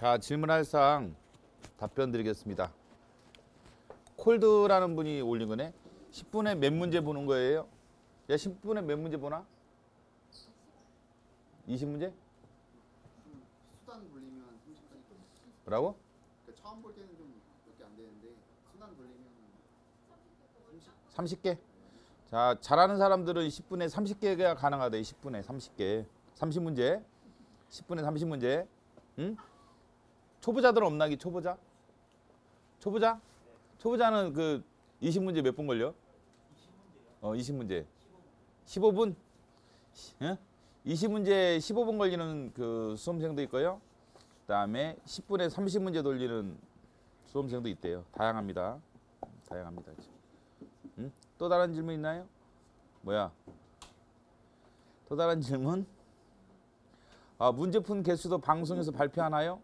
자, 질문할 사항 답변 드리겠습니다. 콜드라는 분이 올린 거네. 10분에 몇 문제 보는 거예요? 야, 10분에 몇 문제 보나? 20문제? 수단 돌리면 30까지 돌려. 뭐라고? 그러니까 처음 볼 때는 좀 몇 개 안 되는데 수단 돌리면 30개? 자, 잘하는 사람들은 10분에 30개가 가능하대. 10분에 30개. 30문제. 10분에 30문제. 응? 초보자들은 없나기 초보자? 초보자? 초보자는 그 20문제 몇 분 걸려? 20문제. 15분? 응? 20문제 15분 걸리는 그 수험생도 있고요. 그다음에 10분에 30문제 돌리는 수험생도 있대요. 다양합니다. 다양합니다. 응? 또 다른 질문 있나요? 뭐야? 또 다른 질문? 아, 문제 푼 개수도 방송에서 발표하나요?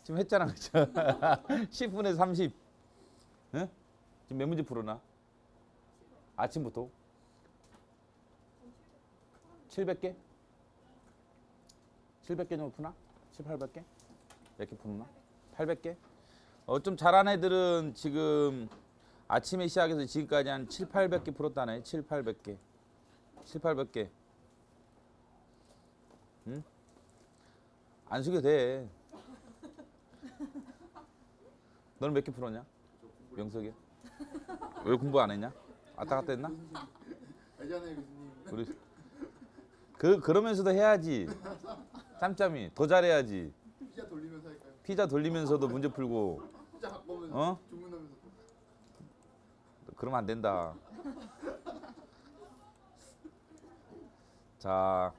지금 했잖아, 그죠? 10분에 30. 응? 지금 몇 문제 풀었나? 아침부터? 700개? 700개 정도 푸나? 7, 800개? 몇 개 푸나? 800개? 좀 잘한 애들은 지금 아침에 시작해서 지금까지 한 7, 800개 풀었다네. 7, 800개. 7, 800개. 응? 안 숙여도 돼. 너는 몇 개 풀었냐? 명석이? 왜 공부 안 했냐? 왔다 갔다 했나? 알잖아요, 교수님. 우리 그러면서도 해야지. 짬짬이 더 잘해야지. 피자 돌리면서 할까요? 피자 돌리면서도 문제 풀고. 피자 갖고 오면서 주문하면서 그러면 안 된다. 자,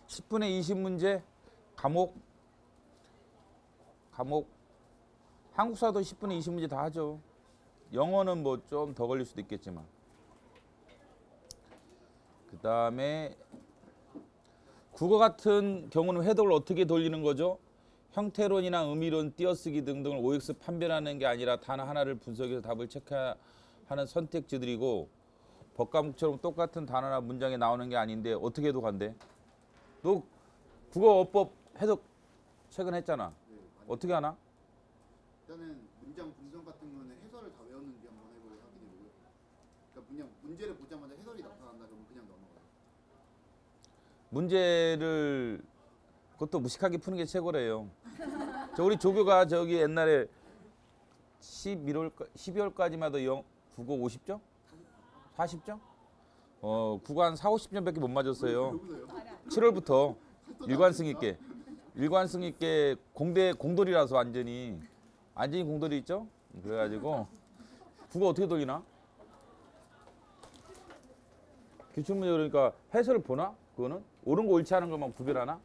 (10분에 20문제) 과목 한국사도 10분에 20문제 다 하죠. 영어는 뭐 좀 더 걸릴 수도 있겠지만. 그 다음에 국어 같은 경우는 회독을 어떻게 돌리는 거죠? 형태론이나 의미론, 띄어쓰기 등등을 OX 판별하는 게 아니라 단어 하나를 분석해서 답을 체크하는 선택지들이고, 법과목처럼 똑같은 단어나 문장에 나오는 게 아닌데 어떻게 해독한대? 너 국어 어법 해독 최근 했잖아. 네, 어떻게 하나? 일단은 문장 분석 같은 거는 해설을 다 외웠는지 한번 확인해보고요. 그러니까 그냥 문제를 보자마자 해설이 나타난다 그러면 그냥 넘어가요. 문제를 그것도 무식하게 푸는 게 최고래요. 우리 조교가 저기 옛날에 12월까지마다 국어 50점? 40점? 국어 한 4, 50점밖에 못 맞았어요. 7월부터 일관성 있게 공돌이라서 완전히 공돌이 있죠? 그래가지고 국어 어떻게 돌리나? 기출문제 그러니까 해설을 보나? 그거는? 옳은 거 옳지 않은 것만 구별하나?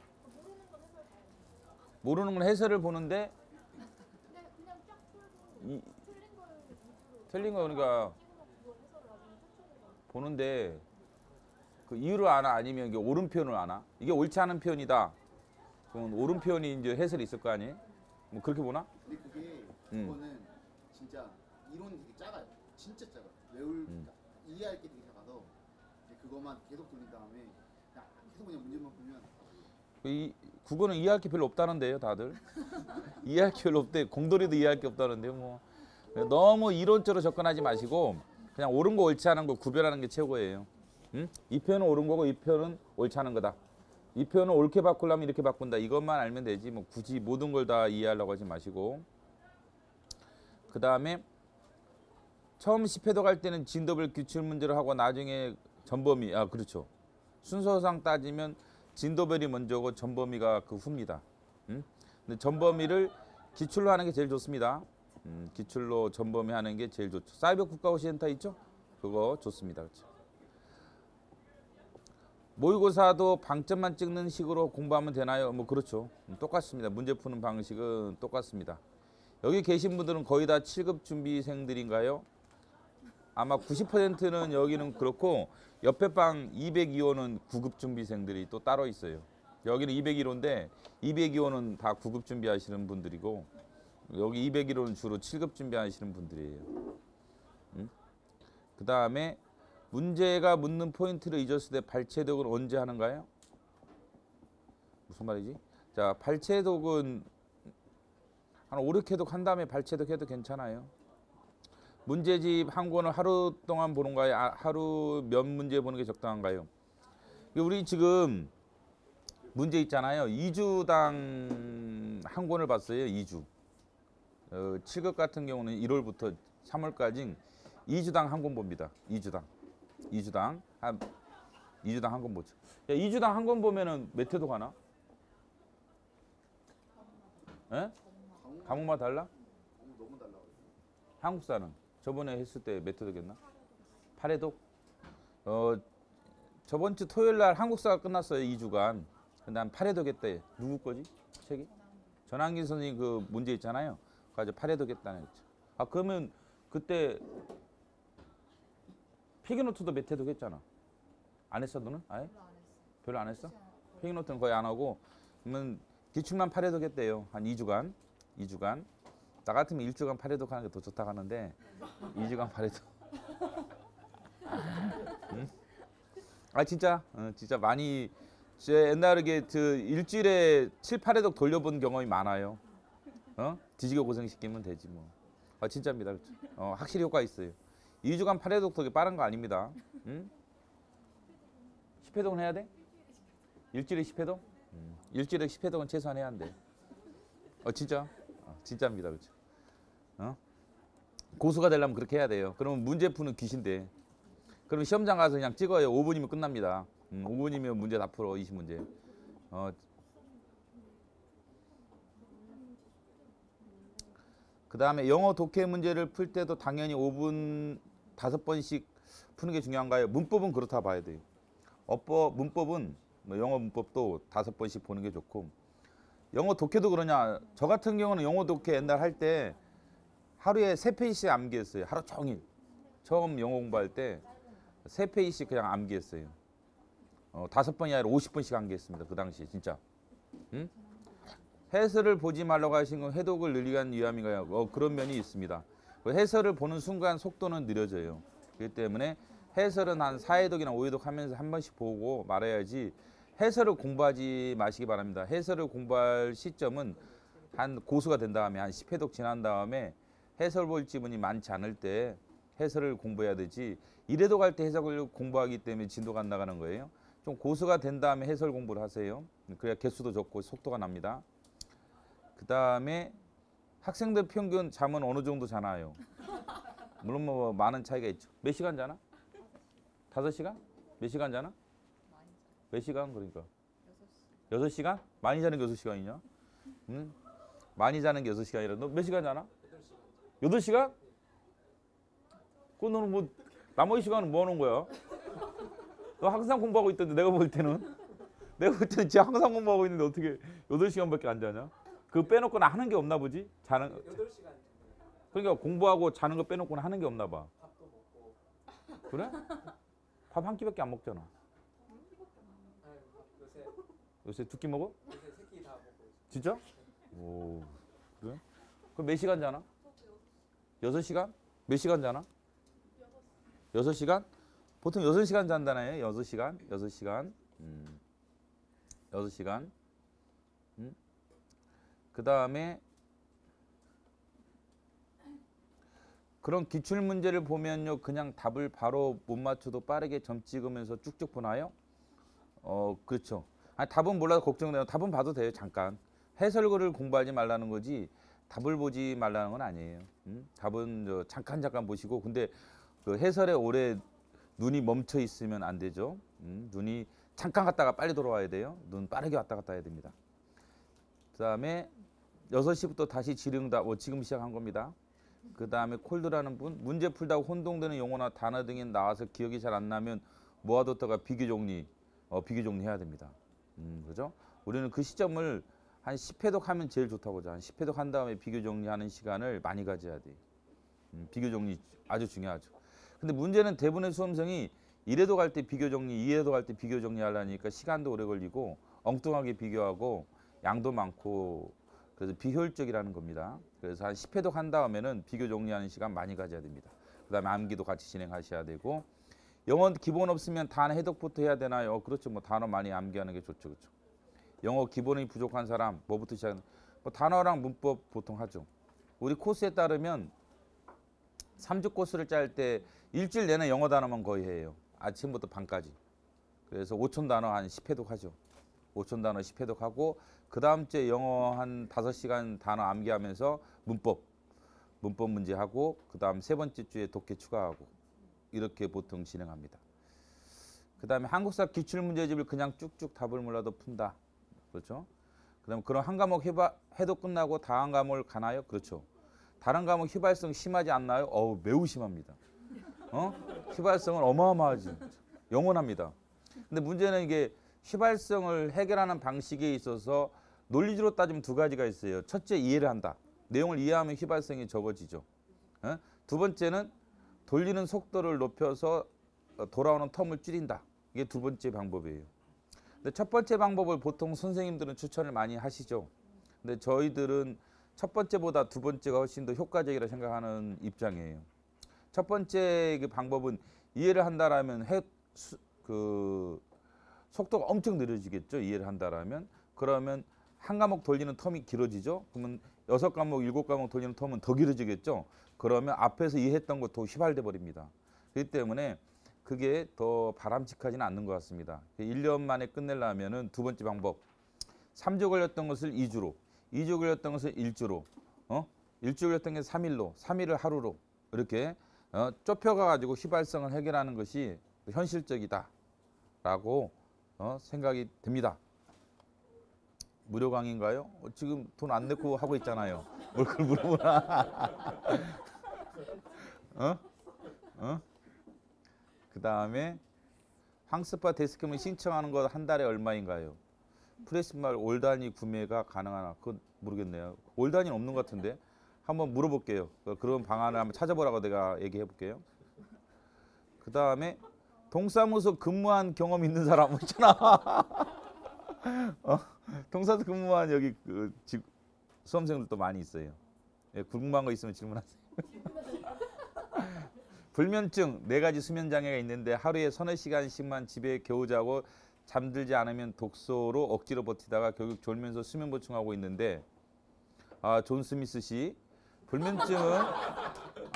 모르는 건 해설을 보는데 틀린 거 그러니까 보는데 그 이유를 아나 아니면 이게 옳은 표현을 아나? 이게 옳지 않은 표현이다. 그럼 옳은 표현이 이제 해설이 있을 거 아니에요? 뭐 그렇게 보나? 근데 그거는 진짜 이론이 되게 작아요. 진짜 작아. 이해할 게 되게 작아서 그것만 계속 돌린 다음에 계속 그냥 문제만 풀면. 국어는 이해할 게 별로 없다는데요, 다들. 이해할 게 별로 없대. 공돌이도 이해할 게 없다는데요, 뭐. 너무 이론적으로 접근하지 마시고 그냥 옳은 거 옳지 않은 거 구별하는 게 최고예요. 응? 이 표현은 옳은 거고 이 표현은 옳지 않은 거다. 이 표현을 옳게 바꾸려면 이렇게 바꾼다. 이것만 알면 되지. 뭐 굳이 모든 걸 다 이해하려고 하지 마시고. 그 다음에 처음 10회독 할 때는 진도별 기출 문제를 하고 나중에 전범위. 그렇죠. 순서상 따지면 진도별이 먼저고 전범위가 그 후입니다. 응? 근데 전범위를 기출로 하는 게 제일 좋습니다. 기출로 전범위 하는 게 제일 좋죠. 사이버 국가고시센터 있죠? 그거 좋습니다. 그렇죠. 모의고사도 방점만 찍는 식으로 공부하면 되나요? 뭐 그렇죠. 똑같습니다. 문제 푸는 방식은 똑같습니다. 여기 계신 분들은 거의 다 7급 준비생들인가요? 아마 90%는 여기는 그렇고 옆에 방 202호는 9급 준비생들이 또 따로 있어요. 여기는 201호인데 202호는 다 9급 준비하시는 분들이고 여기 201호는 주로 7급 준비하시는 분들이에요. 그 다음에 문제가 묻는 포인트를 잊었을 때 발췌독은 언제 하는가요? 무슨 말이지? 자, 발췌독은 한 5, 6회독 한 다음에 발췌독 해도 괜찮아요. 문제집 한 권을 하루 동안 보는가요? 하루 몇 문제 보는 게 적당한가요? 우리 지금 문제 있잖아요. 2주당 한 권을 봤어요. 2주. 7급 같은 경우는 1월부터 3월까지 2주당 한 권 봅니다. 2주당. 2주당 한 2주당 한 권 보죠. 야, 2주당 한 권 보면은 몇 회독 하나? 예? 과목마다 달라? 너무 달라. 한국사는 저번에 했을 때 몇 회독 했나? 8회독? 저번 주 토요일 날 한국사가 끝났어요. 2주간. 근데 한 8회독 했대. 누구 거지? 책이? 전환기 선생님 그 문제 있잖아요. 그거 8회독 했다는 거죠. 아, 그러면 그때 필기노트도 몇 회독 했잖아. 안 했어 너는? 아예? 별로 안 했어? 필기노트는 거의 안 하고 그러면 기출만 8회독 했대요. 한 2주간. 2주간. 나 같으면 1주간 8회독 하는 게 더 좋다고 하는데 2주간 8회독. 응? 아 진짜? 진짜 많이 제 옛날에 그 일주일에 7, 8회독 돌려본 경험이 많아요. 뒤지게 고생시키면 되지 뭐. 아 진짜입니다. 그렇죠? 확실히 효과 있어요. 2주간 8회독 되게 빠른 거 아닙니다. 응? 10회독은 해야 돼? 일주일에 10회독? 일주일에 10회독은 최소한 해야 한대. 진짜? 진짜입니다. 그렇죠? 고수가 되려면 그렇게 해야 돼요. 그러면 문제 푸는 귀신데. 그러면 시험장 가서 그냥 찍어요. 5분이면 끝납니다. 5분이면 문제 다 풀어. 20문제. 그 다음에 영어 독해 문제를 풀 때도 당연히 5분 5번씩 푸는 게 중요한가요? 문법은 그렇다 봐야 돼요. 문법은 영어 문법도 5번씩 보는 게 좋고 영어 독해도 그러냐? 저 같은 경우는 영어 독해 옛날 할 때 하루에 3페이지씩 암기했어요. 하루 종일. 처음 영어 공부할 때 3페이지씩 그냥 암기했어요. 5번이 아니라 50번씩 암기했습니다. 그 당시에 진짜. 응? 해설을 보지 말라고 하신 건 해독을 늘리기 위한 위함인가요? 그런 면이 있습니다. 해설을 보는 순간 속도는 느려져요. 그렇기 때문에 해설은 한 4회독이나 5회독 하면서 한 번씩 보고 말아야지 해설을 공부하지 마시기 바랍니다. 해설을 공부할 시점은 한 고수가 된 다음에 한 10회독 지난 다음에 해설 볼 지문이 많지 않을 때 해설을 공부해야 되지 1회독 할 때 해석을 공부하기 때문에 진도가 안 나가는 거예요. 좀 고수가 된 다음에 해설 공부를 하세요. 그래야 개수도 적고 속도가 납니다. 그 다음에 학생들 평균 잠은 어느 정도 자나요? 물론 뭐 많은 차이가 있죠. 몇 시간 자나? 5시간? 몇 시간 자나? 몇 시간 그러니까? 6시간? 많이 자는 게 6시간이냐? 응? 많이 자는 게 6시간이라 너 몇 시간 자나? 8시간? 그럼 너는 뭐 나머지 시간은 뭐 하는 거야? 너 항상 공부하고 있던데 내가 볼 때는 진짜 항상 공부하고 있는데 어떻게 8시간밖에 안 자냐? 그거 빼놓고는 하는 게 없나 보지? 자는 8시간 그러니까 공부하고 자는 거 빼놓고는 하는 게 없나 봐. 밥도 먹고. 그래? 밥 한 끼밖에 안 먹잖아. 아유, 요새 2끼 먹어? 요새 새끼 다 먹고 있어. 진짜? 오, 그래? 그럼 몇 시간 자나? 6시간? 몇 시간 자나? 6시간? 보통 6시간 잔다나요? 6시간? 6시간? 6시간? 그 다음에 그런 기출 문제를 보면요, 그냥 답을 바로 못 맞춰도 빠르게 점 찍으면서 쭉쭉 보나요? 그렇죠. 아니, 답은 몰라서 걱정돼요. 답은 봐도 돼요. 잠깐. 해설글을 공부하지 말라는 거지 답을 보지 말라는 건 아니에요. 답은 잠깐 보시고 근데 그 해설에 오래 눈이 멈춰 있으면 안 되죠. 눈이 잠깐 갔다가 빨리 돌아와야 돼요. 눈 빠르게 왔다 갔다 해야 됩니다. 그 다음에 6시부터 다시 질의응답, 지금 시작한 겁니다. 그 다음에 콜드라는 분, 문제 풀다가 혼동되는 용어나 단어 등이 나와서 기억이 잘 안 나면 모아뒀다가 비교정리, 비교정리해야 됩니다. 그죠? 우리는 그 시점을 한 10회독 하면 제일 좋다고 하죠. 한 10회독 한 다음에 비교정리하는 시간을 많이 가져야 돼요. 비교정리 아주 중요하죠. 근데 문제는 대부분의 수험생이 1회독 할 때 비교정리, 2회독 할 때 비교정리 하려니까 시간도 오래 걸리고 엉뚱하게 비교하고 양도 많고 그래서 비효율적이라는 겁니다. 그래서 한 10회독 한 다음에는 비교 정리하는 시간 많이 가져야 됩니다. 그 다음에 암기도 같이 진행하셔야 되고 영어 기본 없으면 단어 해독부터 해야 되나요? 그렇죠. 뭐 단어 많이 암기하는 게 좋죠. 그렇죠. 영어 기본이 부족한 사람 뭐부터 시작하는 뭐 단어랑 문법 보통 하죠. 우리 코스에 따르면 3주 코스를 짤 때 일주일 내내 영어 단어만 거의 해요. 아침부터 밤까지. 그래서 5천 단어 한 10회독 하죠. 5천 단어 10회독 하고 그 다음 주에 영어 한 5시간 단어 암기하면서 문법 문제 하고 그 다음 세 번째 주에 독해 추가하고 이렇게 보통 진행합니다. 그 다음에 한국사 기출문제집을 그냥 쭉쭉 답을 몰라도 푼다. 그렇죠? 그 다음에 그럼 한 과목 해도 끝나고 다음 과목을 가나요? 그렇죠. 다른 과목 휘발성 심하지 않나요? 매우 심합니다. 휘발성은 어마어마하지. 영원합니다. 근데 문제는 이게 휘발성을 해결하는 방식에 있어서 논리적으로 따지면 두 가지가 있어요. 첫째, 이해를 한다. 내용을 이해하면 휘발성이 적어지죠. 두 번째는 돌리는 속도를 높여서 돌아오는 텀을 줄인다. 이게 두 번째 방법이에요. 근데 첫 번째 방법을 보통 선생님들은 추천을 많이 하시죠. 근데 저희들은 첫 번째보다 두 번째가 훨씬 더 효과적이라 생각하는 입장이에요. 첫 번째 그 방법은 이해를 한다라면 속도가 엄청 느려지겠죠. 이해를 한다라면. 그러면 한 과목 돌리는 텀이 길어지죠. 그러면 6과목, 7과목 돌리는 텀은 더 길어지겠죠. 그러면 앞에서 이해했던 것도 휘발돼 버립니다. 그렇기 때문에 그게 더 바람직하지는 않는 것 같습니다. 1년 만에 끝내려면은 두 번째 방법. 3주 걸렸던 것을 2주로, 2주 걸렸던 것을 1주로, 1주 걸렸던 게 3일로, 3일을 하루로 이렇게 좁혀가 가지고 휘발성을 해결하는 것이 현실적이다라고 생각이 됩니다. 무료 강의인가요? 지금 돈 안 내고 하고 있잖아요. 뭘 그걸 물어보나? 그 다음에 항스파 데스크맨 신청하는 거 한 달에 얼마인가요? 프레스말 올 단위 구매가 가능하나? 그건 모르겠네요. 올 단위는 없는 것 같은데 한번 물어볼게요. 그런 방안을 한번 찾아보라고 내가 얘기해 볼게요. 그 다음에 동사무소 근무한 경험 있는 사람 있잖아. 동사무소 근무한 여기 수험생들도 많이 있어요. 예, 궁금한 거 있으면 질문하세요. 불면증 4가지 수면 장애가 있는데 하루에 서너 시간씩만 집에 겨우 자고 잠들지 않으면 독서로 억지로 버티다가 결국 졸면서 수면 보충하고 있는데 존 스미스 씨 불면증은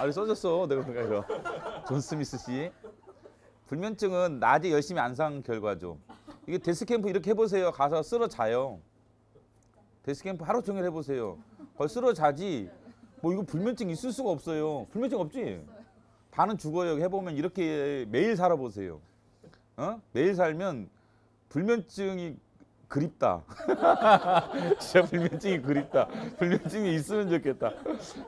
여기 써졌어. 내가 이거 존 스미스 씨 불면증은 낮에 열심히 안 산 결과죠. 이게 데스캠프 이렇게 해보세요. 가서 쓸어 자요. 데스캠프 하루 종일 해보세요. 거의 쓸어 자지. 뭐 이거 불면증 있을 수가 없어요. 불면증 없지? 반은 죽어요. 해보면 이렇게 매일 살아보세요. 매일 살면 불면증이 그립다. 진짜 불면증이 그립다. 불면증이 있으면 좋겠다.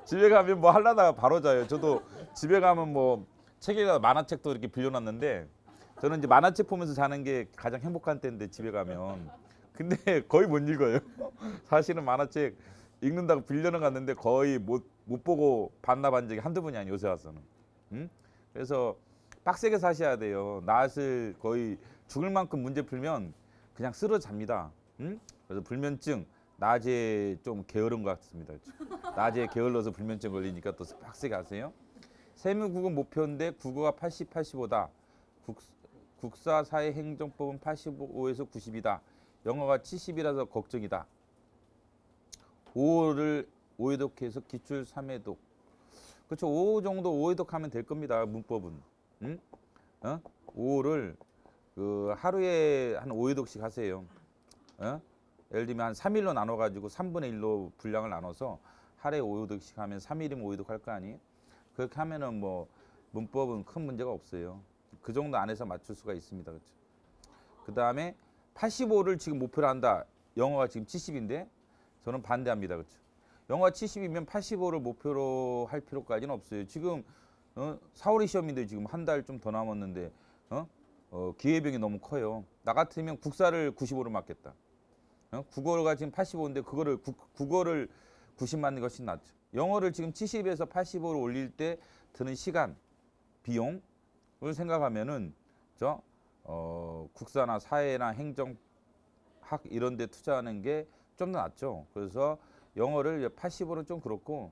집에 가면 뭐 하려다가 바로 자요. 저도 집에 가면 뭐 책에다 만화책도 이렇게 빌려놨는데 저는 이제 만화책 보면서 자는 게 가장 행복한 때인데 집에 가면 근데 거의 못 읽어요. 사실은 만화책 읽는다고 빌려는 갔는데 거의 못 보고 반납한 적이 한두 번이 아니에요. 요새 와서는. 그래서 빡세게 사셔야 돼요. 낮을 거의 죽을 만큼 문제 풀면 그냥 쓰러잡니다. 그래서 불면증 낮에 좀 게으른 것 같습니다. 낮에 게을러서 불면증 걸리니까 또 빡세게 하세요. 세무국어 목표인데 국어가 80, 85다. 국사, 사회, 행정법은 85에서 90이다. 영어가 70이라서 걱정이다. 5를 5회독해서 기출 3회독. 그렇죠. 5 정도 5회독하면 될 겁니다. 문법은. 5를 하루에 한 5회독씩 하세요. 예를 들면 한 3일로 나눠가지고 3분의 1로 분량을 나눠서 하루에 5회독씩 하면 3일이면 5회독 할 거 아니에요? 그렇게 하면은 뭐 문법은 큰 문제가 없어요. 그 정도 안에서 맞출 수가 있습니다. 그렇죠. 그 다음에 85를 지금 목표로 한다. 영어가 지금 70인데 저는 반대합니다. 그렇죠. 영어가 70이면 85를 목표로 할 필요까지는 없어요. 지금 4월이 시험인데 지금 한 달 좀 더 남았는데 기회비용이 너무 커요. 나 같으면 국사를 95로 맞겠다. 국어가 지금 85인데 국어를 90 맞는 것이 낫죠. 영어를 지금 70에서 85로 올릴 때 드는 시간, 비용을 생각하면은 국사나 사회나 행정 학 이런 데 투자하는 게 좀 더 낫죠. 그래서 영어를 85는 좀 그렇고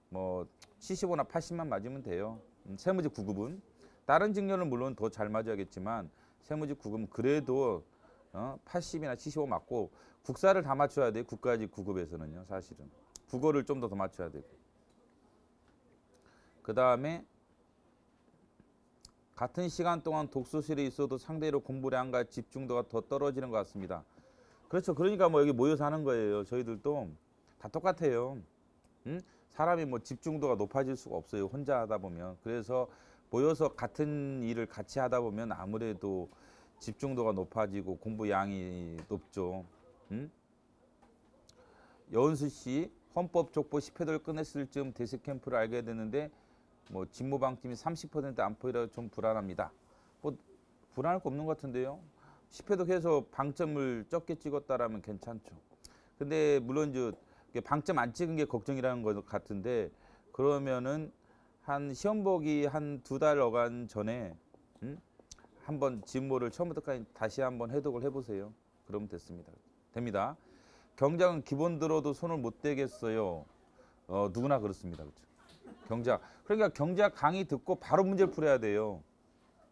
뭐 75나 80만 맞으면 돼요. 세무직 9급은 다른 직렬은 물론 더 잘 맞아야겠지만 세무직 9급은 그래도 80이나 75 맞고 국사를 다 맞춰야 돼요. 국가직 9급에서는요. 사실은 국어를 좀 더 맞춰야 되고 그 다음에 같은 시간 동안 독서실에 있어도 상대로 공부량과 집중도가 더 떨어지는 것 같습니다. 그렇죠. 그러니까 뭐 여기 모여서 하는 거예요. 저희들도 다 똑같아요. 사람이 뭐 집중도가 높아질 수가 없어요. 혼자 하다 보면. 그래서 모여서 같은 일을 같이 하다 보면 아무래도 집중도가 높아지고 공부 양이 높죠. 여은수 씨, 헌법 족보 10회를 끝냈을 즈음 대세 캠프를 알게 됐는데 뭐 직무방침이 30% 안팎이라 좀 불안합니다. 뭐 불안할 거 없는 것 같은데요. 10회도 해서 방점을 적게 찍었다라면 괜찮죠. 근데 물론 이제 방점 안 찍은 게 걱정이라는 것 같은데 그러면은 한 시험 보기 한 2달 어간 전에 한번 진모를 처음부터까지 다시 한번 해독을 해보세요. 그러면 됐습니다. 됩니다. 경작은 기본 들어도 손을 못 대겠어요. 누구나 그렇습니다. 그렇죠? 경작. 그러니까 경작 강의 듣고 바로 문제를 풀어야 돼요.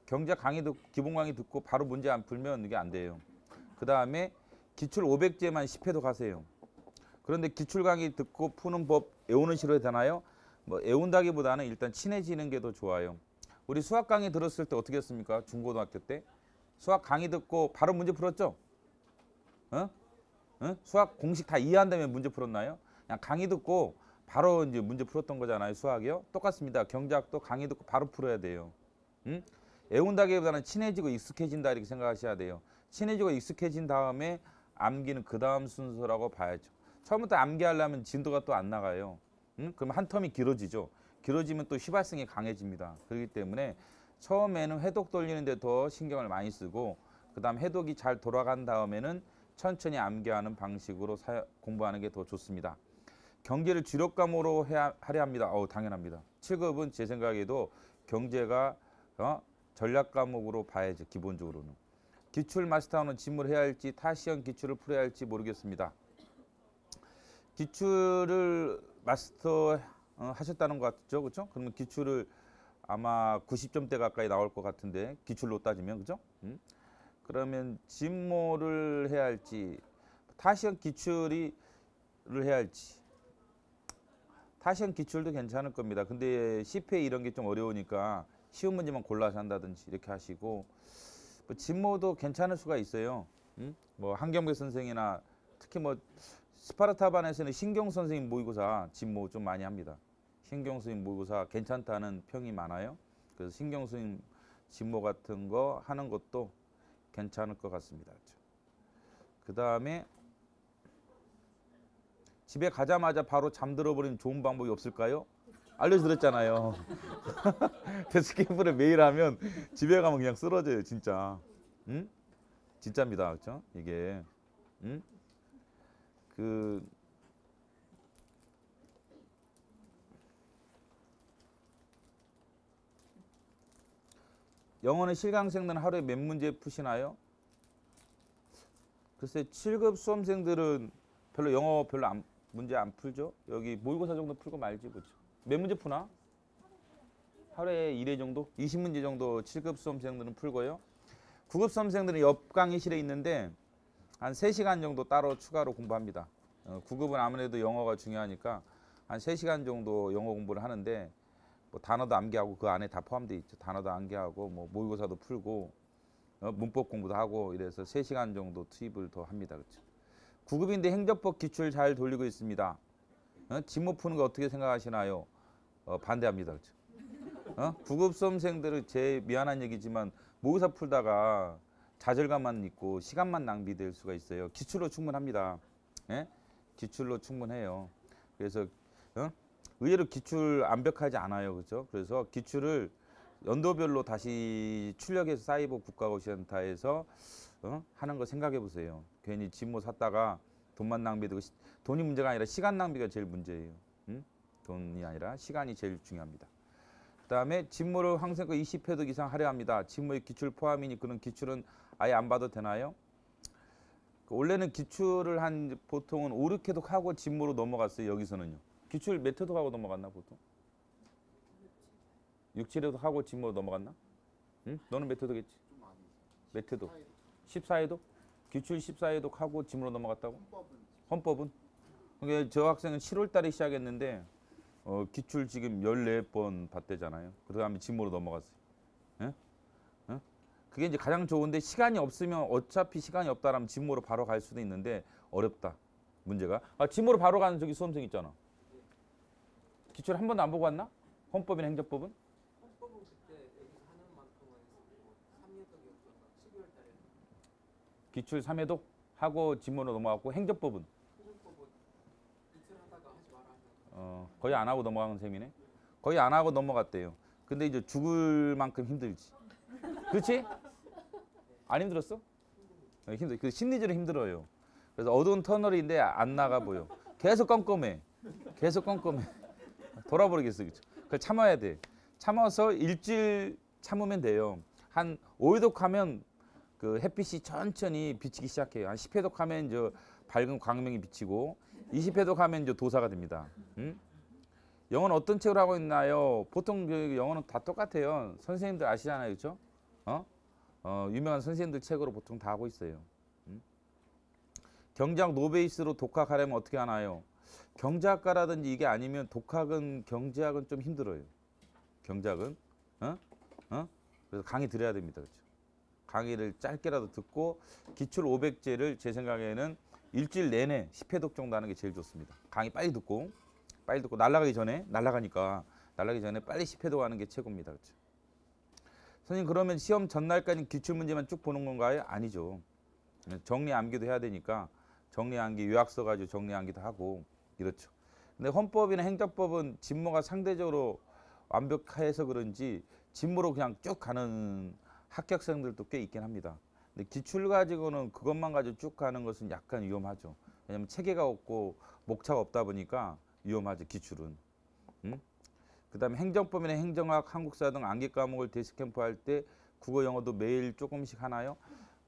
경작 강의 듣고 기본 강의 듣고 바로 문제 안 풀면 이게 안 돼요. 그 다음에 기출 500제만 10회도 가세요. 그런데 기출 강의 듣고 푸는 법 애우는 식으로 해야 되나요? 뭐 애운다기보다는 일단 친해지는 게 더 좋아요. 우리 수학 강의 들었을 때 어떻게 했습니까? 중고등학교 때 수학 강의 듣고 바로 문제 풀었죠? 수학 공식 다 이해한 다음에 문제 풀었나요? 그냥 강의 듣고 바로 이제 문제 풀었던 거잖아요. 수학이요. 똑같습니다. 경작도 강의 듣고 바로 풀어야 돼요. 애운다기보다는 친해지고 익숙해진다 이렇게 생각하셔야 돼요. 친해지고 익숙해진 다음에 암기는 그 다음 순서라고 봐야죠. 처음부터 암기하려면 진도가 또 안 나가요. 그럼 한 텀이 길어지죠. 길어지면 또 휘발성이 강해집니다. 그렇기 때문에 처음에는 해독 돌리는데 더 신경을 많이 쓰고 그 다음 해독이 잘 돌아간 다음에는 천천히 암기하는 방식으로 공부하는 게 더 좋습니다. 경제를 주력 과목으로 하려 합니다. 당연합니다. 7급은 제 생각에도 경제가 전략 과목으로 봐야죠. 기본적으로는. 기출 마스터는 짐을 해야 할지 타시형 기출을 풀어야 할지 모르겠습니다. 기출을 마스터 하셨다는 것 같죠, 그렇죠? 그러면 기출을 아마 90점대 가까이 나올 것 같은데 기출로 따지면 그죠? 그러면 진모를 해야 할지 타시형 기출을 해야 할지 타시형 기출도 괜찮을 겁니다. 근데 10회 이런 게 좀 어려우니까 쉬운 문제만 골라서 한다든지 이렇게 하시고 뭐 진모도 괜찮을 수가 있어요. 뭐 한경배 선생이나 특히 뭐 스파르타반에서는 신경 선생님 모의고사 진모 좀 많이 합니다. 신경 선생님 모의고사 괜찮다는 평이 많아요. 그래서 신경 선생님 진모 같은 거 하는 것도 괜찮을 것 같습니다. 그 다음에 집에 가자마자 바로 잠들어 버리는 좋은 방법이 없을까요? 알려드렸잖아요. 데스캠프를 매일 하면 집에 가면 그냥 쓰러져요, 진짜. 진짜입니다, 그렇죠? 이게 영어는 실강생들은 하루에 몇 문제 푸시나요? 글쎄 7급 수험생들은 별로 영어 문제 안 풀죠. 여기 모의고사 정도 풀고 말지 그렇죠. 몇 문제 푸나? 하루에 1회 정도? 20문제 정도 7급 수험생들은 풀고요. 9급 수험생들은 옆 강의실에 있는데 한 3시간 정도 따로 추가로 공부합니다. 9급은 아무래도 영어가 중요하니까 한 3시간 정도 영어 공부를 하는데 뭐 단어도 암기하고 그 안에 다 포함되어 있죠. 단어도 암기하고 뭐 모의고사도 풀고 문법 공부도 하고 이래서 3시간 정도 투입을 더 합니다. 그렇죠. 9급인데 행정법 기출 잘 돌리고 있습니다. 진모 푸는 거 어떻게 생각하시나요? 반대합니다. 그렇죠. 9급 수험생들은 제 미안한 얘기지만 모의고사 풀다가 좌절감만 있고 시간만 낭비될 수가 있어요. 기출로 충분합니다. 예? 기출로 충분해요. 그래서 의외로 기출 완벽하지 않아요. 그렇죠? 그래서 기출을 연도별로 다시 출력해서 사이버 국가고시센터에서 하는 거 생각해 보세요. 괜히 진모 샀다가 돈만 낭비되고 돈이 문제가 아니라 시간 낭비가 제일 문제예요. 돈이 아니라 시간이 제일 중요합니다. 그 다음에 진모를 항생과 20회독 이상 하려 합니다. 진모의 기출 포함이니 그런 기출은 아예 안 봐도 되나요? 원래는 기출을 한 보통은 5, 6회독 하고 진모로 넘어갔어요. 여기서는요. 기출 몇 회독 하고 넘어갔나 보통? 6, 7회독 하고 진모로 넘어갔나? 응? 너는 몇 회독 했지? 좀 많이 몇 회독? 사회도 14회독? 기출 14회독 하고 진모로 넘어갔다고? 헌법은 헌법은? 그러니까 저 학생은 7월 달에 시작했는데 기출 지금 14번 봤대잖아요. 그 다음에 진모로 넘어갔어요. 예? 예? 그게 이제 가장 좋은데 시간이 없으면 어차피 시간이 없다라면 진모로 바로 갈 수도 있는데 어렵다. 문제가. 아, 진모로 바로 가는 저기 수험생 있잖아. 기출 한 번도 안 보고 왔나? 헌법이나 행정법은? 헌법은 그때 여기서 하는 만큼은 했었고 3년도였던가 12월 달에 기출 3회독 하고 진모로 넘어갔고 행정법은 행정법은 이틀 하다가 하지 마라 하면 거의 안 하고 넘어간 셈이네. 거의 안 하고 넘어갔대요. 근데 이제 죽을 만큼 힘들지. 그렇지? 안 힘들었어? 힘들. 그 심리적으로 힘들어요. 그래서 어두운 터널인데 안 나가 보여. 계속 껌껌해. 계속 껌껌해. 돌아버리겠어. 그쵸? 그걸 참아야 돼. 참아서 일주일 참으면 돼요. 한 5회독 하면 그 햇빛이 천천히 비치기 시작해요. 한 10회독 하면 저 밝은 광명이 비치고 20회독 하면 이제 도사가 됩니다. 응? 영어는 어떤 책을 하고 있나요? 보통 그 영어는 다 똑같아요. 선생님들 아시잖아요. 그렇죠? 유명한 선생님들 책으로 보통 다 하고 있어요. 응? 경제학 노베이스로 독학하려면 어떻게 하나요? 경제학과라든지 이게 아니면 독학은 경제학은 좀 힘들어요. 경제학은 그래서 강의 들어야 됩니다. 그렇죠? 강의를 짧게라도 듣고 기출 500제를 제 생각에는 일주일 내내 10회독 정도 하는 게 제일 좋습니다. 강의 빨리 듣고 날아가기 전에 빨리 10회독 하는 게 최고입니다. 그렇죠? 선생님 그러면 시험 전날까지 기출 문제만 쭉 보는 건가요? 아니죠. 정리 암기도 해야 되니까 정리 암기 요약서 가지고 정리 암기도 하고 이렇죠. 근데 헌법이나 행정법은 진모가 상대적으로 완벽해서 그런지 진모로 그냥 쭉 가는 합격생들도 꽤 있긴 합니다. 근데 기출 가지고는 그것만 가지고 쭉 가는 것은 약간 위험하죠. 왜냐하면 체계가 없고 목차가 없다 보니까 위험하죠. 기출은. 그다음에 행정법이나 행정학, 한국사 등 암기 과목을 데스 캠프 할 때 국어, 영어도 매일 조금씩 하나요?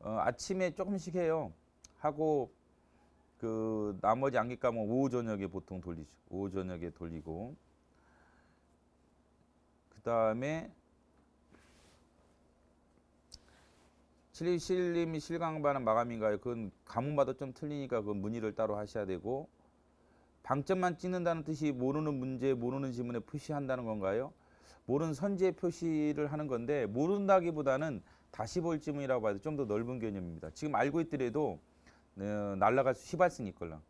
아침에 조금씩 해요. 하고 그 나머지 암기 과목 오후 저녁에 보통 돌리죠. 오후 저녁에 돌리고 그다음에 727님이 실강반은 마감인가요? 그건 과목마다 좀 틀리니까 그 문의를 따로 하셔야 되고 방점만 찍는다는 뜻이 모르는 문제, 모르는 지문에 표시한다는 건가요? 모르는 선지에 표시를 하는 건데 모른다기보다는 다시 볼 지문이라고 봐도 좀 더 넓은 개념입니다. 지금 알고 있더라도 날라갈 수 휘발성이 있걸랑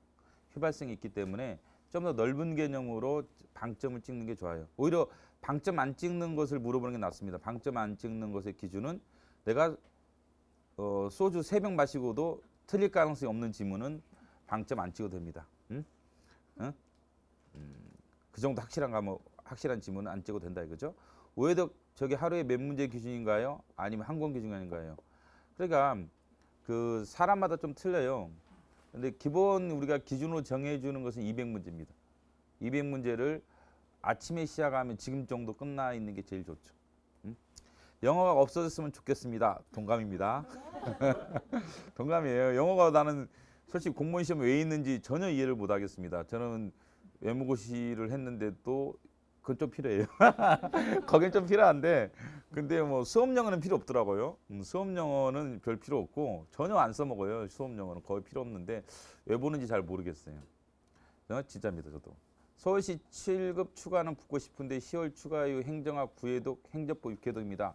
휘발성이 있기 때문에 좀 더 넓은 개념으로 방점을 찍는 게 좋아요. 오히려 방점 안 찍는 것을 물어보는 게 낫습니다. 방점 안 찍는 것의 기준은 내가 소주 3병 마시고도 틀릴 가능성이 없는 지문은 방점 안 찍어도 됩니다. 그 정도 확실한 지문은 안 찍어도 된다 이거죠. 오해도 저게 하루에 몇 문제 기준인가요? 아니면 한 권 기준 아닌가요? 그러니까 그 사람마다 좀 틀려요. 근데 기본 우리가 기준으로 정해주는 것은 200문제입니다. 200문제를 아침에 시작하면 지금 정도 끝나 있는 게 제일 좋죠. 영어가 없어졌으면 좋겠습니다. 동감입니다. 동감이에요. 영어가 나는 솔직히 공무원 시험 왜 있는지 전혀 이해를 못 하겠습니다. 저는 외무고시를 했는데 또 그건 좀 필요해요. 거긴 좀 필요한데 근데 뭐 수업 영어는 필요 없더라고요. 수업 영어는 별 필요 없고 전혀 안 써먹어요. 수업 영어는 거의 필요 없는데 왜 보는지 잘 모르겠어요. 진짜입니다. 저도. 서울시 7급 추가는 붙고 싶은데 10월 추가 이후 행정학 9회독, 행정법 6회독입니다.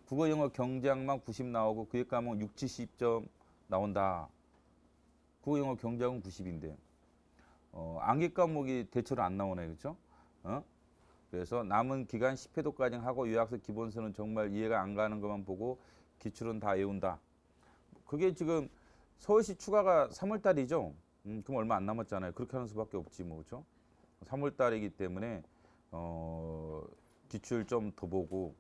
국어, 영어, 경제학만 90 나오고 그의 과목 6, 70점 나온다. 국어, 영어, 경제학은 90인데 암기 과목이 대체로 안 나오네, 그렇죠? 그래서 남은 기간 10회독까지 하고 요약서 기본서는 정말 이해가 안 가는 것만 보고 기출은 다 외운다. 그게 지금 서울시 추가가 3월 달이죠? 그럼 얼마 안 남았잖아요. 그렇게 하는 수밖에 없지 뭐, 그렇죠? 3월 달이기 때문에 기출 좀 더 보고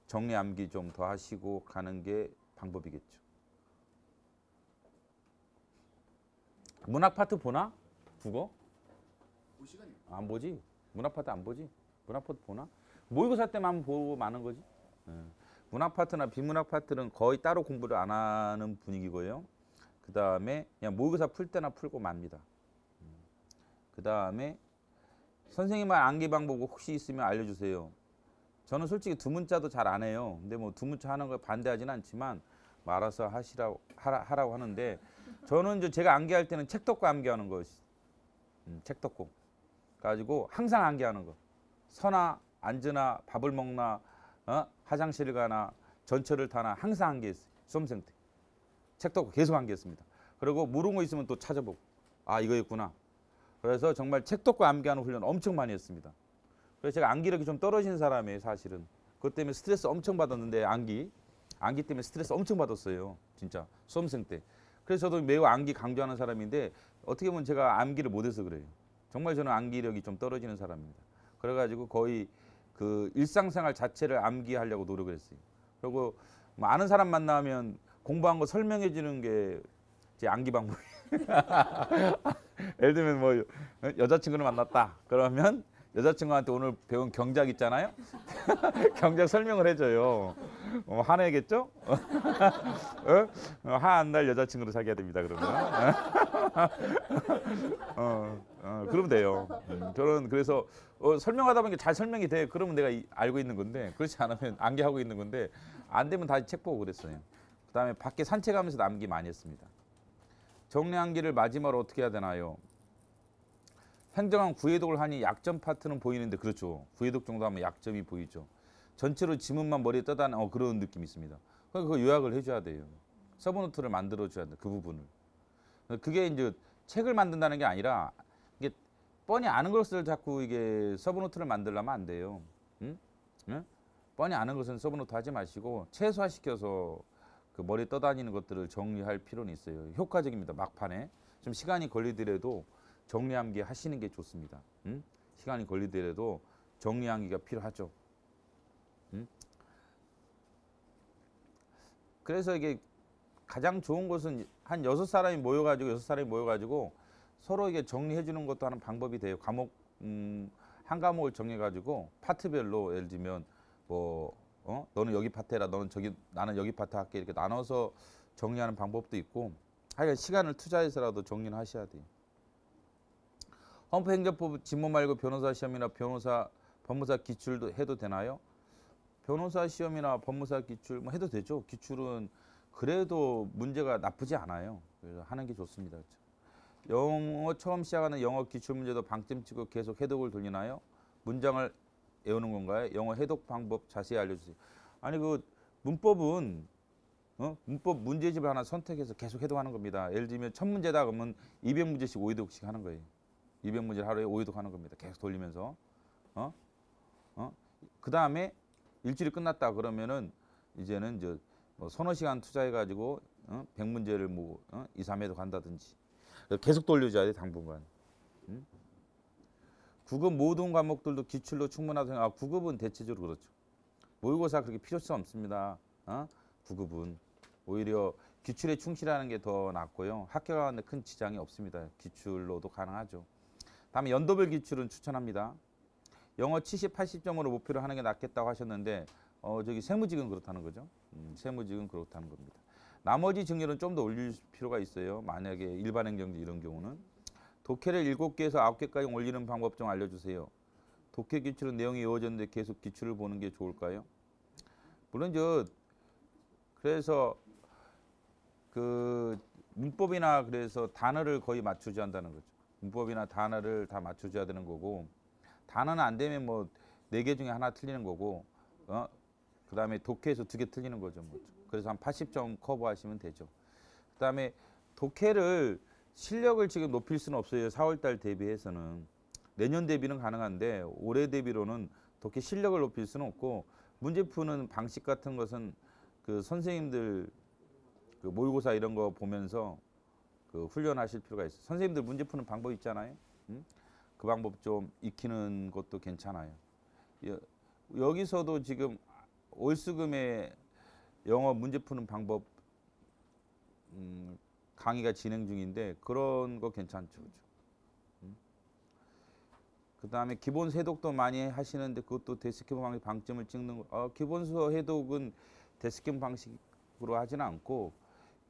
정리 암기 좀 더 하시고 가는 게 방법이겠죠. 문학 파트 보나? 국어? 볼 시간이 안 보지? 문학 파트 안 보지? 문학 파트 보나? 모의고사 때만 보고 마는 거지. 문학 파트나 비문학 파트는 거의 따로 공부를 안 하는 분위기고요. 그 다음에 그냥 모의고사 풀 때나 풀고 맙니다. 그 다음에 선생님만 암기 방법 혹시 있으면 알려주세요. 저는 솔직히 두문자도 잘 안 해요. 근데 뭐 두문자 하는 걸 반대하지는 않지만 뭐 알아서 하라고 하는데 저는 이제 제가 암기할 때는 책 덮고 암기하는 거, 책 덮고 가지고 항상 암기하는 거. 서나 앉으나 밥을 먹나 화장실을 가나 전철을 타나 항상 암기했어요. 수험생 때. 책 덮고 계속 암기했습니다. 그리고 모르는 거 있으면 또 찾아보고 아 이거였구나. 그래서 정말 책 덮고 암기하는 훈련 엄청 많이 했습니다. 그래서 제가 암기력이 좀 떨어진 사람이에요, 사실은. 그것 때문에 스트레스 엄청 받았는데 암기 때문에 스트레스 엄청 받았어요, 진짜 수험생 때. 그래서 저도 매우 암기 강조하는 사람인데 어떻게 보면 제가 암기를 못해서 그래요. 정말 저는 암기력이 좀 떨어지는 사람입니다. 그래가지고 거의 그 일상생활 자체를 암기하려고 노력을 했어요. 그리고 뭐 아는 사람 만나면 공부한 거 설명해 주는 게 제 암기 방법이에요. 예를 들면 뭐 여자친구를 만났다 그러면 여자친구한테 오늘 배운 경작 있잖아요. 경작 설명을 해줘요. 화내겠죠? 화 안 날 여자친구로 사귀어야 됩니다. 그러면 그러면 돼요. 저는 그래서 설명하다 보니까 잘 설명이 돼. 그러면 내가 알고 있는 건데 그렇지 않으면 암기하고 있는 건데 안 되면 다시 책 보고 그랬어요. 그다음에 밖에 산책하면서 암기 많이 했습니다. 정리 암기를 마지막으로 어떻게 해야 되나요? 횡정한 구해독을 하니 약점 파트는 보이는데 그렇죠. 구해독 정도 하면 약점이 보이죠. 전체로 지문만 머리에 떠다니는 그런 느낌이 있습니다. 그거 요약을 해줘야 돼요. 서브노트를 만들어줘야 돼. 그 부분을. 그게 이제 책을 만든다는 게 아니라 이게 뻔히 아는 것을 자꾸 이게 서브노트를 만들려면 안 돼요. 응? 응? 뻔히 아는 것은 서브노트 하지 마시고 최소화시켜서 그 머리에 떠다니는 것들을 정리할 필요는 있어요. 효과적입니다. 막판에. 좀 시간이 걸리더라도 정리암기 하시는 게 좋습니다. 시간이 걸리더라도 정리암기가 필요하죠. 그래서 이게 가장 좋은 것은 한 6사람이 모여가지고 서로 이게 정리해 주는 것도 하는 방법이 돼요. 과목 한 과목을 정해가지고 파트별로 예를 들면 뭐 너는 여기 파트 해라, 나는 여기 파트 할게 이렇게 나눠서 정리하는 방법도 있고 하여간 시간을 투자해서라도 정리를 하셔야 돼요. 헌법행정법 지문 말고 변호사 시험이나 법무사 기출도 해도 되나요? 변호사 시험이나 법무사 기출 뭐 해도 되죠. 기출은 그래도 문제가 나쁘지 않아요. 그래서 하는 게 좋습니다. 그렇죠? 영어 처음 시작하는 영어 기출 문제도 방점 찍고 계속 해독을 돌리나요? 문장을 외우는 건가요? 영어 해독 방법 자세히 알려주세요. 아니 그 문법은 문법 문제집을 하나 선택해서 계속 해독하는 겁니다. 예를 들면 1000문제다 그러면 200문제씩 5회독씩 하는 거예요. 200문제를 하루에 5회독 하는 겁니다. 계속 돌리면서. 그 다음에 일주일이 끝났다 그러면은 이제는 이제 뭐 서너 시간 투자해가지고 100문제를 뭐 2, 3회독 한다든지 계속 돌려줘야 돼 당분간. 9급 모든 과목들도 기출로 충분하다. 9급은 대체적으로 그렇죠. 모의고사 그렇게 필요성 없습니다. 9급은 오히려 기출에 충실하는 게 더 낫고요. 합격하는데 큰 지장이 없습니다. 기출로도 가능하죠. 다음에 연도별 기출은 추천합니다. 영어 70, 80점으로 목표로 하는 게 낫겠다고 하셨는데 저기 세무직은 그렇다는 거죠. 세무직은 그렇다는 겁니다. 나머지 증렬은 좀 더 올릴 필요가 있어요. 만약에 일반행정지 이런 경우는. 독해를 7개에서 9개까지 올리는 방법 좀 알려주세요. 독해 기출은 내용이 이어졌는데 계속 기출을 보는 게 좋을까요? 물론 그래서 그 문법이나 그래서 단어를 거의 맞춰줘야 한다는 거죠. 문법이나 단어를 다 맞춰줘야 되는 거고 단어는 안 되면 뭐 4개 중에 하나 틀리는 거고 그 다음에 독해에서 2개 틀리는 거죠. 뭐. 그래서 한 80점 커버하시면 되죠. 그 다음에 독해를 실력을 지금 높일 수는 없어요. 4월달 대비해서는. 내년 대비는 가능한데 올해 대비로는 독해 실력을 높일 수는 없고 문제 푸는 방식 같은 것은 그 선생님들 그 모의고사 이런 거 보면서 그 훈련하실 필요가 있어요. 선생님들 문제 푸는 방법 있잖아요. 그 방법 좀 익히는 것도 괜찮아요. 여기서도 지금 올수금의 영어 문제 푸는 방법 강의가 진행 중인데 그런 거 괜찮죠. 그 다음에 기본수 해독도 많이 하시는데 그것도 데스캠 방식 방점을 찍는 거. 기본수 해독은 데스캠 방식으로 하지는 않고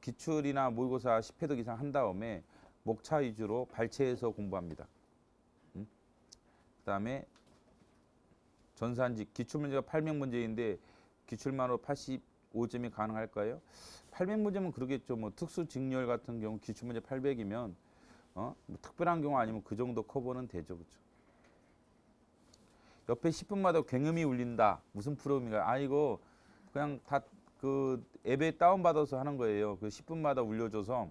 기출이나 모의고사 10회독 이상 한 다음에 목차 위주로 발췌해서 공부합니다. 그다음에 전산직 기출문제가 800문제인데 기출만으로 85점이 가능할까요? 800문제면 그러겠죠. 뭐 특수 직렬 같은 경우 기출문제 800이면 뭐 특별한 경우 아니면 그 정도 커버는 되죠. 그렇죠? 옆에 10분마다 굉음이 울린다. 무슨 프로그램인가? 아 이거 그냥 다 그 앱에 다운받아서 하는 거예요. 그 10분마다 울려줘서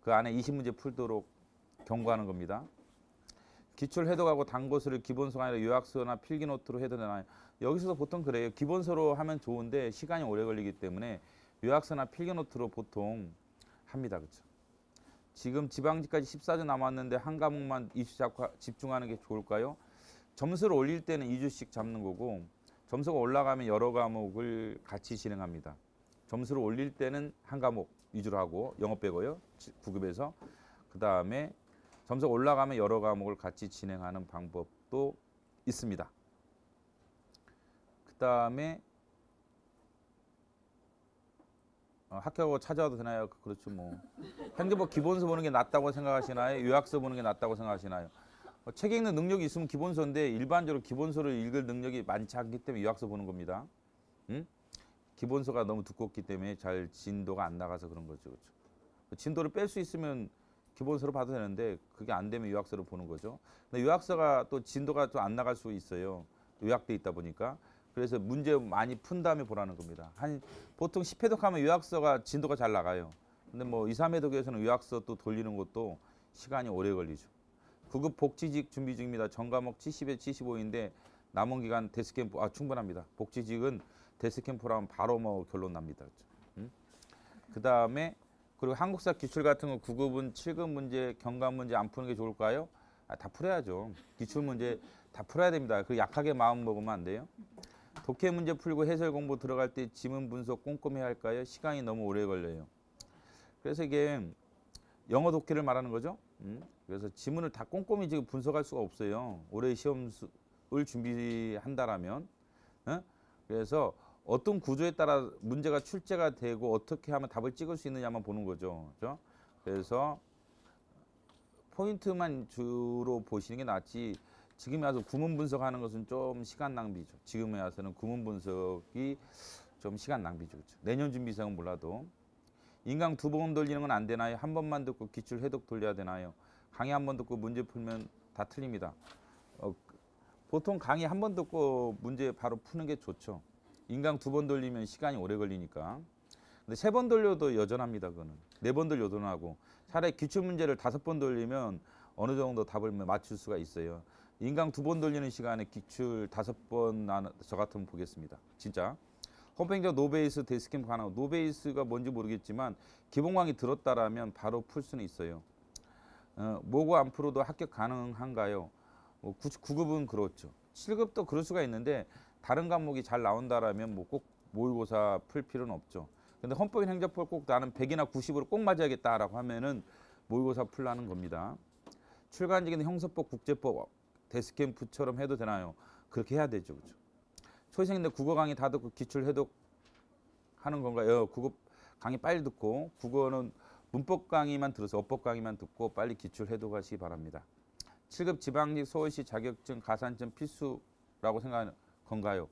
그 안에 20문제 풀도록 경고하는 겁니다. 기출 해독하고 단고수를 기본서가 아니라 요약서나 필기노트로 해도 되나요? 여기서도 보통 그래요. 기본서로 하면 좋은데 시간이 오래 걸리기 때문에 요약서나 필기노트로 보통 합니다. 그렇죠? 지금 지방직까지 14주 남았는데 한 과목만 2주 집중하는 게 좋을까요? 점수를 올릴 때는 2주씩 잡는 거고 점수가 올라가면 여러 과목을 같이 진행합니다. 점수를 올릴 때는 한 과목 위주로 하고 영어 빼고요. 9급에서. 그 다음에 점수가 올라가면 여러 과목을 같이 진행하는 방법도 있습니다. 그 다음에 합격하고 찾아와도 되나요? 그렇죠. 뭐 행정법 기본서 보는 게 낫다고 생각하시나요? 요약서 보는 게 낫다고 생각하시나요? 책 읽는 능력이 있으면 기본서인데 일반적으로 기본서를 읽을 능력이 많지 않기 때문에 요약서 보는 겁니다. 기본서가 너무 두껍기 때문에 잘 진도가 안 나가서 그런 거죠. 그렇죠? 진도를 뺄 수 있으면 기본서로 봐도 되는데 그게 안 되면 요약서로 보는 거죠. 근데 요약서가 또 진도가 또 안 나갈 수 있어요. 요약돼 있다 보니까. 그래서 문제 많이 푼 다음에 보라는 겁니다. 보통 10회독하면 요약서가 진도가 잘 나가요. 근데 뭐 2, 3회독에서는 요약서 또 돌리는 것도 시간이 오래 걸리죠. 9급 복지직 준비 중입니다. 전 과목 70에 75인데 남은 기간 데스캠프 충분합니다. 복지직은 데스캠프라면 바로 뭐 결론 납니다. 그 다음에 그리고 한국사 기출 같은 거 9급은 7급 문제, 경감 문제 안 푸는 게 좋을까요? 다 풀어야죠. 기출 문제 다 풀어야 됩니다. 그리고 약하게 마음 먹으면 안 돼요. 독해 문제 풀고 해설 공부 들어갈 때 지문 분석 꼼꼼히 할까요? 시간이 너무 오래 걸려요. 그래서 이게 영어 독해를 말하는 거죠. 그래서 지문을 다 꼼꼼히 지금 분석할 수가 없어요. 올해 시험을 준비한다라면. 그래서 어떤 구조에 따라 문제가 출제가 되고 어떻게 하면 답을 찍을 수 있느냐만 보는 거죠. 그렇죠? 그래서 포인트만 주로 보시는 게 낫지 지금에 와서 구문 분석하는 것은 좀 시간 낭비죠. 지금에 와서는 구문 분석이 좀 시간 낭비죠. 그렇죠? 내년 준비생은 몰라도. 인강 2번 돌리는 건 안 되나요? 한 번만 듣고 기출 해독 돌려야 되나요? 강의 한 번 듣고 문제 풀면 다 틀립니다. 보통 강의 한 번 듣고 문제 바로 푸는 게 좋죠. 인강 2번 돌리면 시간이 오래 걸리니까. 근데 3번 돌려도 여전합니다. 그거는 4번 돌려도 하고 차라리 기출 문제를 5번 돌리면 어느 정도 답을 맞출 수가 있어요. 인강 2번 돌리는 시간에 기출 5번 저 같으면 보겠습니다. 진짜. 홈페이지 노베이스 데스캠프 가능. 노베이스가 뭔지 모르겠지만 기본 강의 들었다라면 바로 풀 수는 있어요. 모고 안 풀어도 합격 가능한가요? 9급은 그렇죠. 7급도 그럴 수가 있는데 다른 과목이 잘 나온다라면 뭐 꼭 모의고사 풀 필요는 없죠. 근데 헌법인 행정법 꼭 나는 100이나 90으로 꼭 맞아야겠다라고 하면은 모의고사 풀라는 겁니다. 출간직인 형사법, 국제법, 데스캠프처럼 해도 되나요? 그렇게 해야 되죠. 그렇죠? 초생인데 국어 강의 다 듣고 기출 해독 하는 건가요? 국어 강의 빨리 듣고 국어는 문법 강의만 들어서 어법 강의만 듣고 빨리 기출 해독하시기 바랍니다. 7급 지방직 서울시 자격증 가산점 필수라고 생각하는 건가요?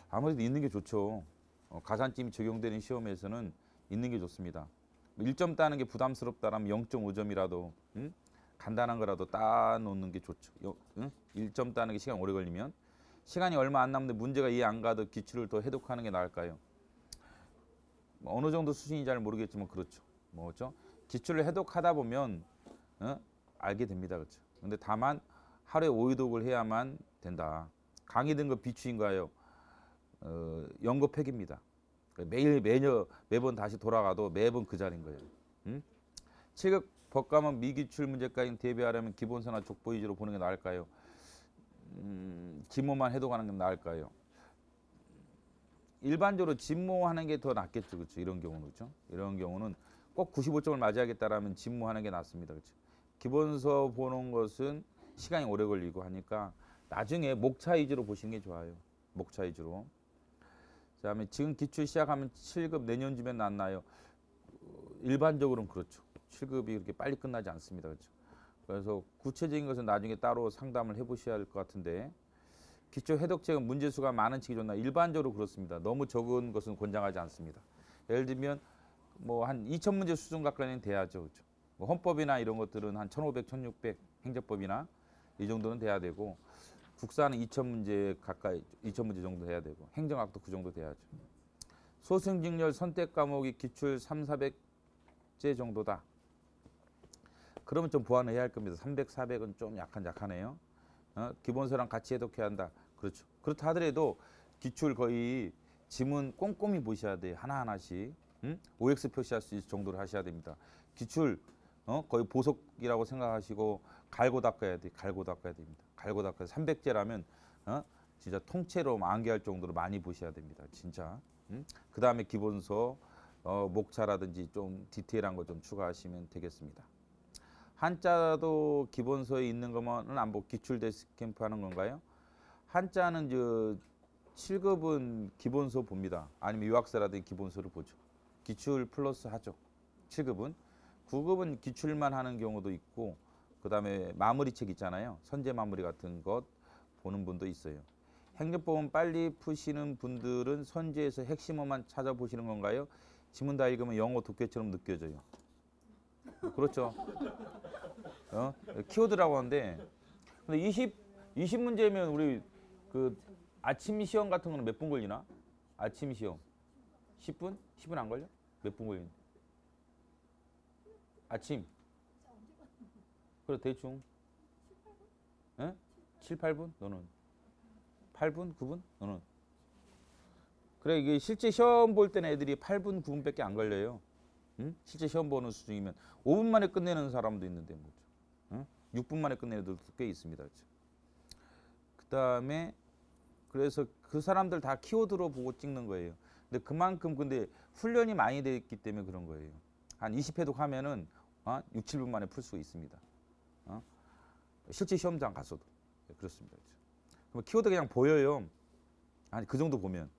아무래도 있는 게 좋죠. 가산점이 적용되는 시험에서는 있는 게 좋습니다. 1점 따는 게 부담스럽다라면 0.5점이라도 간단한 거라도 따놓는 게 좋죠. 1점 따는 게 시간 오래 걸리면. 시간이 얼마 안 남는데 문제가 이해 안 가도 기출을 더 해독하는 게 나을까요? 어느 정도 수준인지 잘 모르겠지만 그렇죠. 뭐죠? 기출을 해독하다 보면 알게 됩니다. 그렇죠. 근데 다만 하루에 5회독을 해야만 된다. 강의 든 거 비추인가요? 연거 팩입니다. 매번 다시 돌아가도 매번 그 자리인 거예요. 7급 법과목 미기출 문제까지 대비하려면 기본서나 족보 위주로 보는 게 나을까요? 지모만 해독하는 게 나을까요? 일반적으로 진모하는 게 더 낫겠죠. 그렇죠? 이런 경우는. 그렇죠? 이런 경우는 꼭 95점을 맞아야겠다라면 진모하는 게 낫습니다. 그렇죠? 기본서 보는 것은 시간이 오래 걸리고 하니까 나중에 목차 위주로 보시는 게 좋아요. 목차 위주로. 그다음에 지금 기출 시작하면 7급 내년쯤에 났나요? 일반적으로는 그렇죠. 7급이 그렇게 빨리 끝나지 않습니다. 그렇죠. 그래서 구체적인 것은 나중에 따로 상담을 해보셔야 할 것 같은데 기초 해독제가 문제수가 많은 칙이 좋나 일반적으로 그렇습니다. 너무 적은 것은 권장하지 않습니다. 예를 들면 뭐 한 2,000문제 수준 가까이는 돼야죠. 그렇죠. 뭐 헌법이나 이런 것들은 한 1,500, 1,600 행정법이나 이 정도는 돼야 되고 국사는 2,000문제 가까이 2,000문제 정도 돼야 되고 행정학도 그 정도 돼야죠. 소승직렬 선택 과목이 기출 3, 400제 정도다. 그러면 좀 보완을 해야 할 겁니다. 300, 400은 좀 약하네요. 기본서랑 같이 해독해야 한다. 그렇죠. 그렇다 하더라도 기출 거의 지문 꼼꼼히 보셔야 돼요. 하나하나씩. OX 표시할 수 있을 정도로 하셔야 됩니다. 기출 거의 보석이라고 생각하시고 갈고 닦아야 돼. 갈고 닦아야 됩니다. 갈고 닦아야 300제라면 진짜 통째로 암기할 정도로 많이 보셔야 됩니다. 진짜. 그 다음에 기본서 목차라든지 좀 디테일한 거 좀 추가하시면 되겠습니다. 한자도 기본서에 있는 것만은 안 보고 기출 데스캠프 하는 건가요? 한자는 7급은 기본서 봅니다. 아니면 유학사라든지 기본서를 보죠. 기출 플러스 하죠. 7급은. 9급은 기출만 하는 경우도 있고 그 다음에 마무리책 있잖아요. 선제 마무리 같은 것 보는 분도 있어요. 행정법은 빨리 푸시는 분들은 선제에서 핵심어만 찾아보시는 건가요? 지문 다 읽으면 영어 독해처럼 느껴져요. 그렇죠. 키워드라고 하는데 근데 20문제면 우리 그 아침 시험 같은 거는 몇 분 걸리나? 아침 시험 10분? 10분 안 걸려? 몇 분 걸리는데? 아침 그래 대충 7, 8분? 너는 8분? 9분? 너는 그래 이게 실제 시험 볼 때는 애들이 8분, 9분밖에 안 걸려요. 실제 시험 보는 수준이면 5분 만에 끝내는 사람도 있는데 뭐죠. 6분 만에 끝내는 애들도 꽤 있습니다. 그렇죠? 그다음에 그래서 그 사람들 다 키워드로 보고 찍는 거예요. 근데 그만큼 근데 훈련이 많이 돼 있기 때문에 그런 거예요. 한 20회독 하면은 6, 7분 만에 풀 수 있습니다. 실제 시험장 가서도 그렇습니다. 그렇죠? 그럼 키워드 그냥 보여요. 아니 그 정도 보면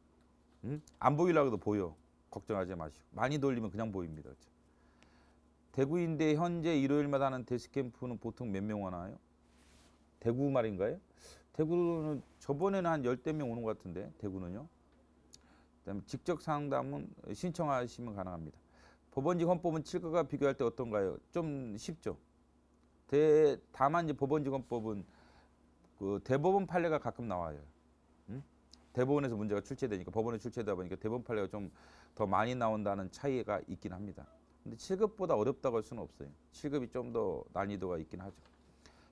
안 보이려고 해도 보여. 걱정하지 마시고 많이 돌리면 그냥 보입니다. 그렇죠? 대구인데 현재 일요일마다 하는 데스캠프는 보통 몇 명 오나요? 대구 말인가요? 대구는 저번에는 한 10대 명 오는 것 같은데 대구는요. 그다음에 직접 상담은 신청하시면 가능합니다. 법원직 헌법은 7급과 비교할 때 어떤가요? 좀 쉽죠. 다만 이제 법원직 헌법은 그 대법원 판례가 가끔 나와요. 대법원에서 문제가 출제되니까 법원에 출제되다 보니까 대법원 판례가 좀 더 많이 나온다는 차이가 있긴 합니다. 근데 7급보다 어렵다고 할 수는 없어요. 7급이 좀 더 난이도가 있긴 하죠.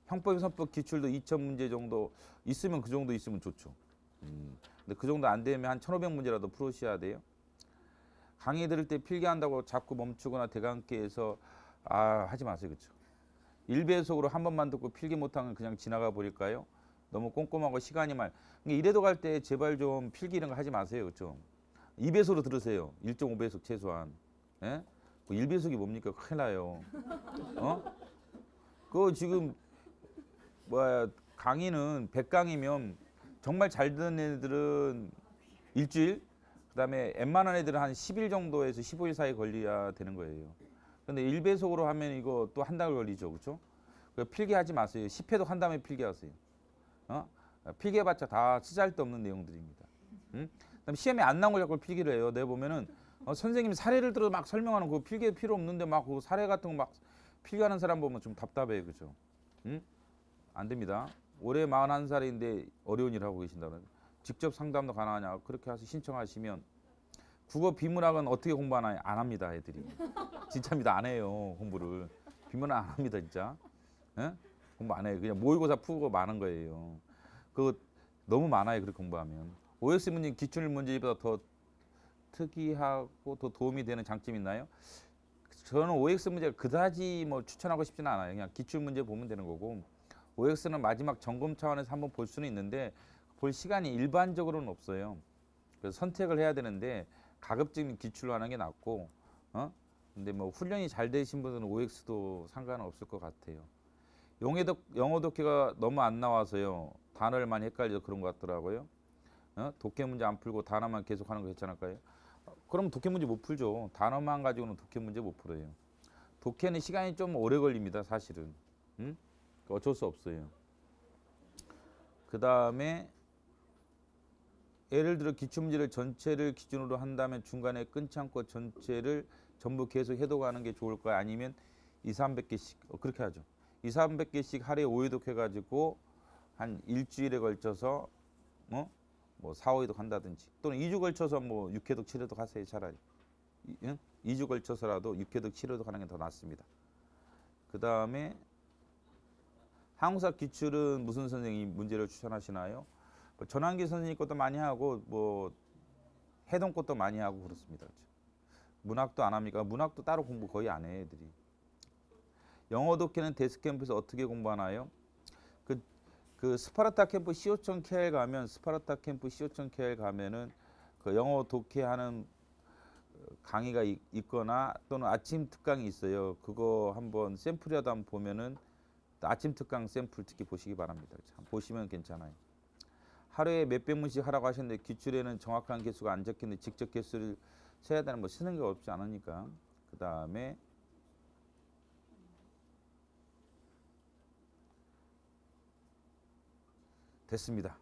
형법, 선법 기출도 2,000문제 정도 있으면 그 정도 있으면 좋죠. 근데 그 정도 안 되면 한 1,500문제라도 풀으셔야 돼요. 강의 들을 때 필기한다고 자꾸 멈추거나 대강께에서 하지 마세요. 그렇죠? 1배속으로 한 번만 듣고 필기 못하면 그냥 지나가 버릴까요? 너무 꼼꼼하고 시간이 이래도 갈 때 제발 좀 필기 이런 거 하지 마세요. 그렇죠? 2배속으로 들으세요. 1.5배속 최소한. 예? 1배속이 뭡니까? 큰일 나요. 그거 지금 강의는 100강이면 정말 잘 듣는 애들은 일주일, 그다음에 웬만한 애들은 한 10일 정도에서 15일 사이 걸려야 되는 거예요. 근데 1배속으로 하면 이거 또 한 달 걸리죠. 그렇죠? 필기하지 마세요. 10회독 한 다음에 필기하세요. 필기해봤자 다 쓰잘데없는 내용들입니다. 그다음에 시험에 안 나온 걸 자꾸 필기를 해요. 내가 보면은 선생님이 사례를 들어 막 설명하는 거 필기 필요 없는데 막 그 사례 같은 거 막 필기하는 사람 보면 좀 답답해요. 그죠? 안 됩니다. 올해 41살인데 어려운 일 하고 계신다면 직접 상담도 가능하냐? 그렇게 해서 신청하시면 국어 비문학은 어떻게 공부하나요? 안 합니다. 애들이. 진짜입니다. 안 해요. 공부를. 비문학 안 합니다. 진짜. 에? 공부 안 해요. 그냥 모의고사 푸고 마는 거예요. 그거 너무 많아요. 그렇게 공부하면. OX 문제 기출 문제보다 더 특이하고 더 도움이 되는 장점이 있나요? 저는 OX 문제가 그다지 뭐 추천하고 싶지는 않아요. 그냥 기출 문제 보면 되는 거고 OX는 마지막 점검 차원에서 한번 볼 수는 있는데 볼 시간이 일반적으로는 없어요. 그래서 선택을 해야 되는데 가급적이면 기출로 하는 게 낫고 근데 뭐 훈련이 잘 되신 분들은 OX도 상관은 없을 것 같아요. 영어 독해가 너무 안 나와서요. 단어를 많이 헷갈려서 그런 것 같더라고요. 독해 문제 안 풀고 단어만 계속 하는 거 괜찮을까요? 그럼 독해 문제 못 풀죠. 단어만 가지고는 독해 문제 못 풀어요. 독해는 시간이 좀 오래 걸립니다, 사실은. 응? 어쩔 수 없어요. 그 다음에 예를 들어 기출문제를 전체를 기준으로 한다면 중간에 끊지 않고 전체를 전부 계속 해독하는 게 좋을까요? 아니면 2, 300개씩 그렇게 하죠. 2, 300개씩 하루에 5회독 해가지고 한 일주일에 걸쳐서 뭐 4, 5회독 한다든지 또는 2주 걸쳐서 뭐 6회독, 7회독 하세요, 차라리. 2주 걸쳐서라도 6회독, 7회독 하는 게 더 낫습니다. 그 다음에 한국사 기출은 무슨 선생님이 문제를 추천하시나요? 뭐 전환기 선생님 것도 많이 하고 뭐 해동 것도 많이 하고 그렇습니다. 문학도 안 합니까? 문학도 따로 공부 거의 안 해요, 애들이. 영어 독해는 데스캠프에서 어떻게 공부하나요? 그 스파르타 캠프 시오천 KL 가면 스파르타 캠프 시오천 KL 가면은 그 영어 독해하는 강의가 있거나 또는 아침 특강이 있어요. 그거 한번 샘플이라도 한번 보면은 아침 특강 샘플 특히 보시기 바랍니다. 참 보시면 괜찮아요. 하루에 몇백 문씩 하라고 하셨는데 기출에는 정확한 개수가 안 적혔는데 직접 개수를 세야 되는 뭐 쓰는 게 없지 않으니까. 그 다음에 됐습니다.